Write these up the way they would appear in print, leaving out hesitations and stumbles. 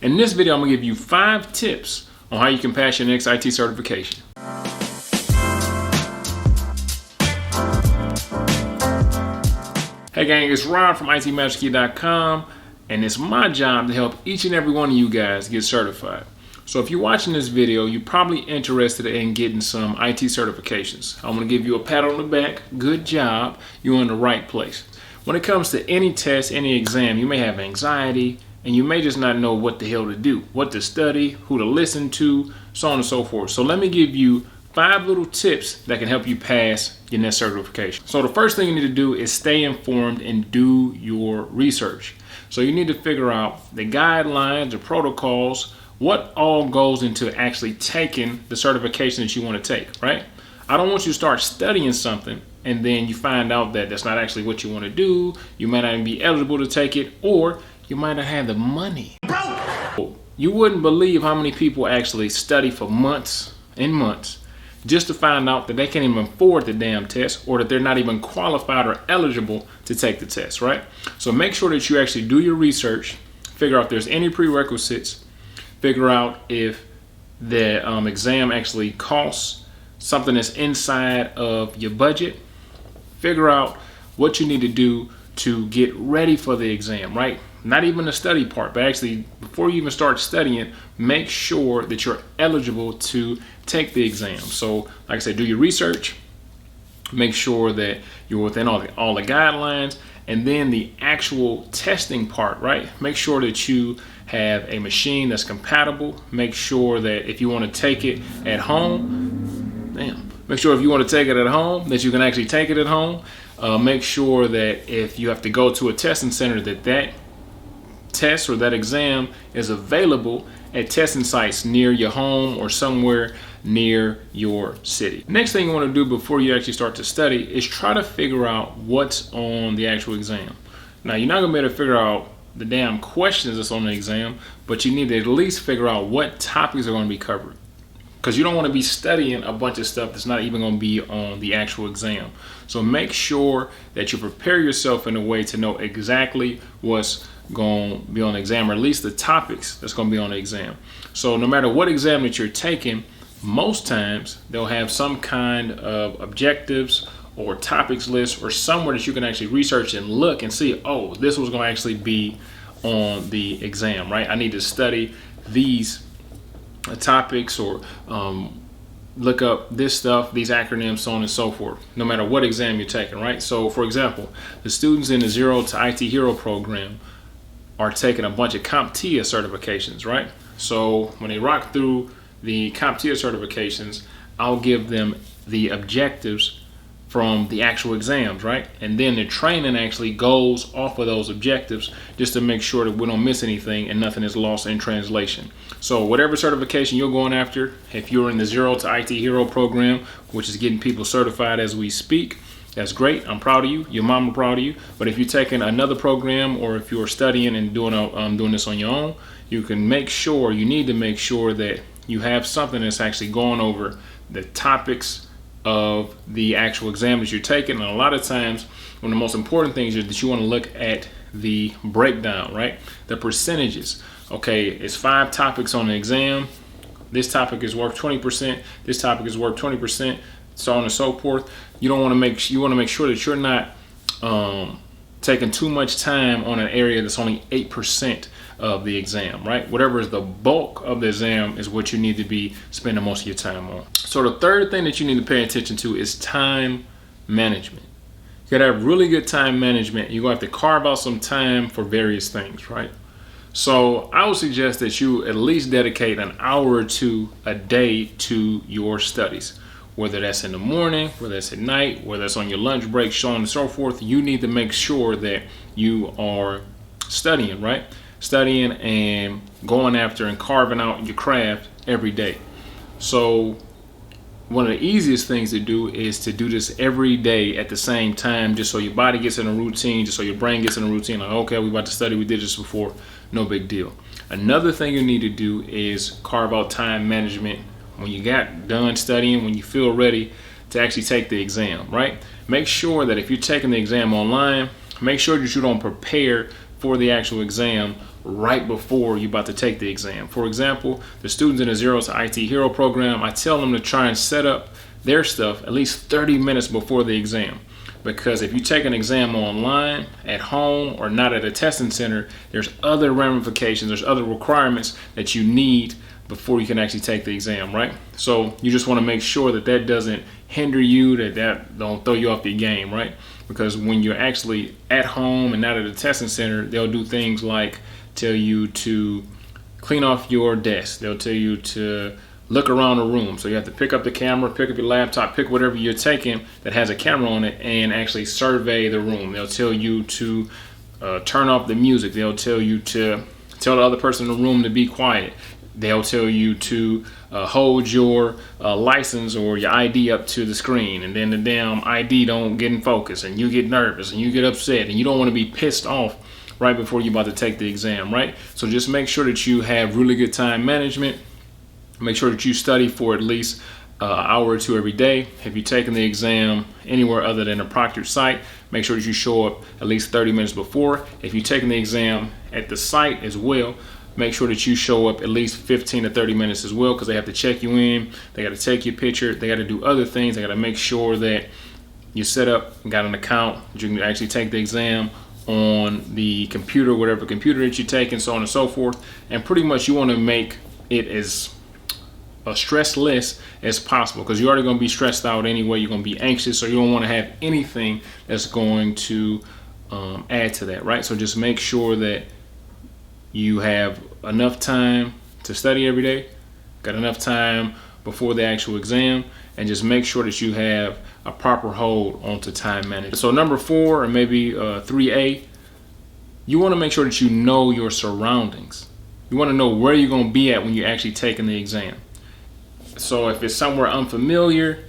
In this video, I'm gonna give you 5 tips on how you can pass your next IT certification. Hey gang, it's Ron from ITMasterKey.com, and it's my job to help each and every one of you guys get certified. So if you're watching this video, you're probably interested in getting some IT certifications. I'm gonna give you a pat on the back. Good job, you're in the right place. When it comes to any test, any exam, you may have anxiety, and you may just not know what the hell to do, what to study, who to listen to, so on and so forth. So let me give you 5 little tips that can help you pass your next certification. So the first thing you need to do is stay informed and do your research. So you need to figure out the guidelines, the protocols, what all goes into actually taking the certification that you want to take, right? I don't want you to start studying something and then you find out that that's not actually what you want to do. You might not even be eligible to take it, or you might not have the money. You wouldn't believe how many people actually study for months and months just to find out that they can't even afford the damn test, or that they're not even qualified or eligible to take the test, right? So make sure that you actually do your research, figure out if there's any prerequisites, figure out if the exam actually costs something that's inside of your budget, figure out what you need to do to get ready for the exam, right? Not even the study part, but actually before you even start studying, make sure that you're eligible to take the exam. So like I said, do your research, make sure that you're within all the guidelines, and then the actual testing part, right? Make sure that you have a machine that's compatible. Make sure that if you want to take it at home, make sure if you want to take it at home, that you can actually take it at home. Make sure that if you have to go to a testing center, that test or that exam is available at testing sites near your home or somewhere near your city. Next thing you want to do before you actually start to study is try to figure out what's on the actual exam. Now, you're not going to be able to figure out the damn questions that's on the exam, but you need to at least figure out what topics are going to be covered, because you don't want to be studying a bunch of stuff that's not even going to be on the actual exam. So make sure that you prepare yourself in a way to know exactly what's going to be on the exam, or at least the topics that's going to be on the exam. So no matter what exam that you're taking, most times they'll have some kind of objectives or topics list, or somewhere that you can actually research and look and see, oh, this was going to actually be on the exam, right? I need to study these topics, or look up this stuff, these acronyms, so on and so forth, no matter what exam you're taking, right? So for example, the students in the Zero to IT Hero program are taking a bunch of CompTIA certifications, right? So when they rock through the CompTIA certifications, I'll give them the objectives from the actual exams, right? And then the training actually goes off of those objectives just to make sure that we don't miss anything and nothing is lost in translation. So whatever certification you're going after, if you're in the Zero to IT Hero program, which is getting people certified as we speak, that's great. I'm proud of you. Your mama proud of you. But if you're taking another program, or if you're studying and doing this on your own, you need to make sure that you have something that's actually going over the topics of the actual exam that you're taking. And a lot of times, one of the most important things is that you want to look at the breakdown, right? The percentages. Okay, it's 5 topics on the exam. This topic is worth 20%. This topic is worth 20%. So on and so forth. You want to make sure that you're not taking too much time on an area that's only 8% of the exam, right? Whatever is the bulk of the exam is what you need to be spending most of your time on. So the third thing that you need to pay attention to is time management. You gotta have really good time management. You're gonna have to carve out some time for various things, right? So I would suggest that you at least dedicate an hour or 2 a day to your studies. Whether that's in the morning, whether that's at night, whether that's on your lunch break, so on and so forth, you need to make sure that you are studying, right? Studying and going after and carving out your craft every day. So one of the easiest things to do is to do this every day at the same time, just so your body gets in a routine, just so your brain gets in a routine. Like, okay, we're about to study, we did this before, no big deal. Another thing you need to do is carve out time management when you got done studying, when you feel ready to actually take the exam, right? Make sure that if you're taking the exam online, make sure that you don't prepare for the actual exam right before you're about to take the exam. For example, the students in the Zero to IT Hero program, I tell them to try and set up their stuff at least 30 minutes before the exam. Because if you take an exam online, at home, or not at a testing center, there's other ramifications, there's other requirements that you need before you can actually take the exam, right? So you just want to make sure that that doesn't hinder you, that don't throw you off your game, right? Because when you're actually at home and not at a testing center, they'll do things like tell you to clean off your desk. They'll tell you to look around the room. So you have to pick up the camera, pick up your laptop, pick whatever you're taking that has a camera on it and actually survey the room. They'll tell you to turn off the music. They'll tell you to tell the other person in the room to be quiet. They'll tell you to hold your license or your ID up to the screen, and then the damn ID don't get in focus, and you get nervous and you get upset, and you don't want to be pissed off right before you're about to take the exam, right? So just make sure that you have really good time management. Make sure that you study for at least an hour or two every day. If you're taking the exam anywhere other than a proctored site, make sure that you show up at least 30 minutes before. If you're taking the exam at the site as well, make sure that you show up at least 15 to 30 minutes as well, because they have to check you in, they got to take your picture, they got to do other things, they got to make sure that you set up and got an account that you can actually take the exam on the computer, whatever computer that you're taking, so on and so forth. And pretty much you want to make it as stressless as possible, because you're already going to be stressed out anyway. You're going to be anxious, so you don't want to have anything that's going to add to that, right? So just make sure that you have enough time to study every day, got enough time before the actual exam, and just make sure that you have a proper hold onto time management. So number 4, or maybe 3A, you want to make sure that you know your surroundings. You want to know where you're going to be at when you're actually taking the exam. So if it's somewhere unfamiliar,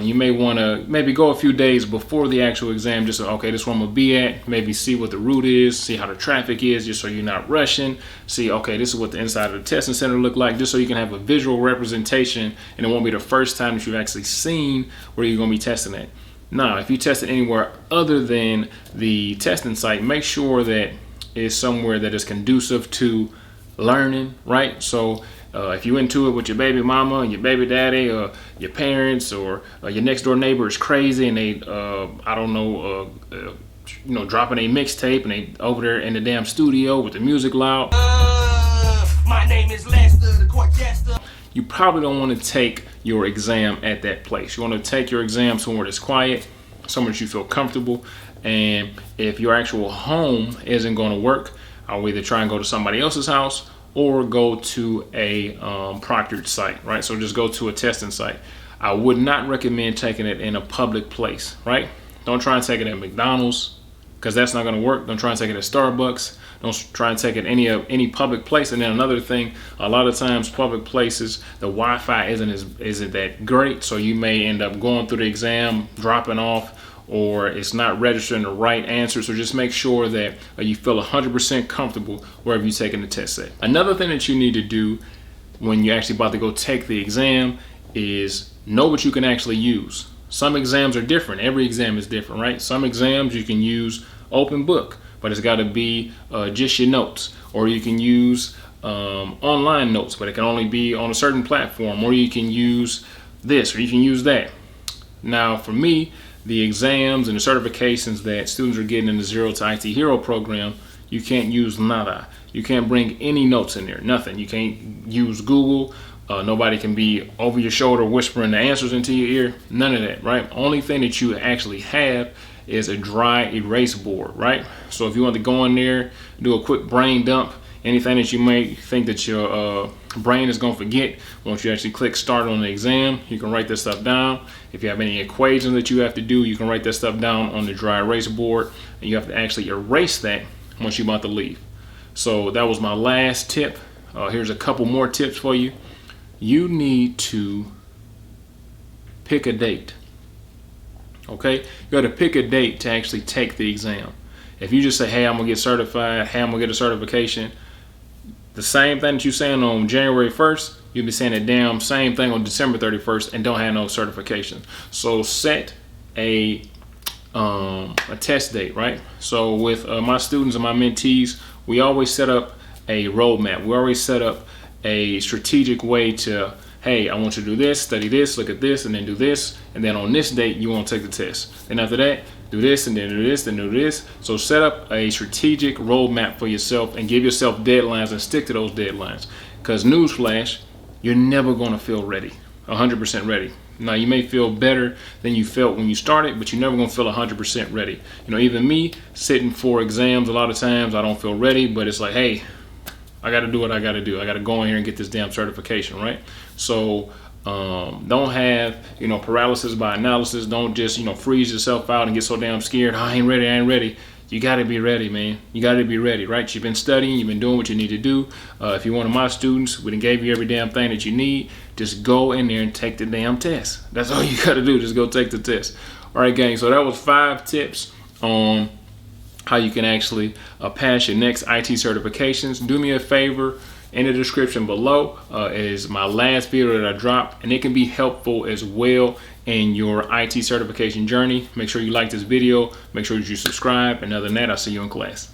you may want to maybe go a few days before the actual exam, just so, okay, this is where I'm gonna be at. Maybe see what the route is, see how the traffic is, just so you're not rushing. See, okay, this is what the inside of the testing center look like, just so you can have a visual representation, and it won't be the first time that you've actually seen where you're gonna be testing at. Now, if you test it anywhere other than the testing site, make sure that it's somewhere that is conducive to learning, right? So if you into it with your baby mama and your baby daddy, or your parents, or your next door neighbor is crazy and they, I don't know, dropping a mixtape and they over there in the damn studio with the music loud. My name is Lester, the court jester. You probably don't want to take your exam at that place. You want to take your exam somewhere that's quiet, somewhere that you feel comfortable. And if your actual home isn't going to work, I'll either try and go to somebody else's house or go to a proctored site, right? So just go to a testing site. I would not recommend taking it in a public place, right? Don't try and take it at McDonald's, because that's not gonna work. Don't try and take it at Starbucks. Don't try and take it any public place. And then another thing, a lot of times public places, the Wi-Fi isn't that great, so you may end up going through the exam, dropping off, or it's not registering the right answer. So just make sure that you feel 100% comfortable wherever you're taking the test set. Another thing that you need to do when you're actually about to go take the exam is know what you can actually use. Some exams are different. Every exam is different, right? Some exams you can use open book, but it's got to be just your notes. Or you can use online notes, but it can only be on a certain platform. Or you can use this, or you can use that. Now, for me, the exams and the certifications that students are getting in the Zero to IT Hero program, you can't use nada. You can't bring any notes in there, nothing. You can't use Google. Nobody can be over your shoulder whispering the answers into your ear. None of that, right? Only thing that you actually have is a dry erase board, right? So if you want to go in there, do a quick brain dump, anything that you may think that your brain is going to forget, once you actually click start on the exam, you can write this stuff down. If you have any equations that you have to do, you can write that stuff down on the dry erase board, and you have to actually erase that once you're about to leave. So that was my last tip. Here's a couple more tips for you. You need to pick a date. Okay? You got to pick a date to actually take the exam. If you just say, hey, I'm going to get certified, hey, I'm going to get a certification, the same thing that you're saying on January 1st, you'll be saying the damn same thing on December 31st and don't have no certification. So set a test date, right? So with my students and my mentees, we always set up a roadmap. We already set up a strategic way to, hey, I want you to do this, study this, look at this, and then do this. And then on this date, you want to take the test. And after that, do this, and then do this, then do this. So set up a strategic roadmap for yourself and give yourself deadlines and stick to those deadlines. Because newsflash, you're never going to feel ready, 100% ready. Now, you may feel better than you felt when you started, but you're never going to feel 100% ready. You know, even me sitting for exams, a lot of times I don't feel ready, but it's like, hey, I got to do what I got to do. I got to go in here and get this damn certification, right? So don't have, you know, paralysis by analysis. Don't just, you know, freeze yourself out and get so damn scared. I ain't ready. You got to be ready, man. You got to be ready, right? You've been studying. You've been doing what you need to do. If you're one of my students, we done gave you every damn thing that you need. Just go in there and take the damn test. That's all you got to do. Just go take the test. All right, gang. So that was 5 tips on how you can actually pass your next IT certifications. Do me a favor. In the description below is my last video that I dropped, and it can be helpful as well in your IT certification journey. Make sure you like this video. Make sure that you subscribe. And other than that, I'll see you in class.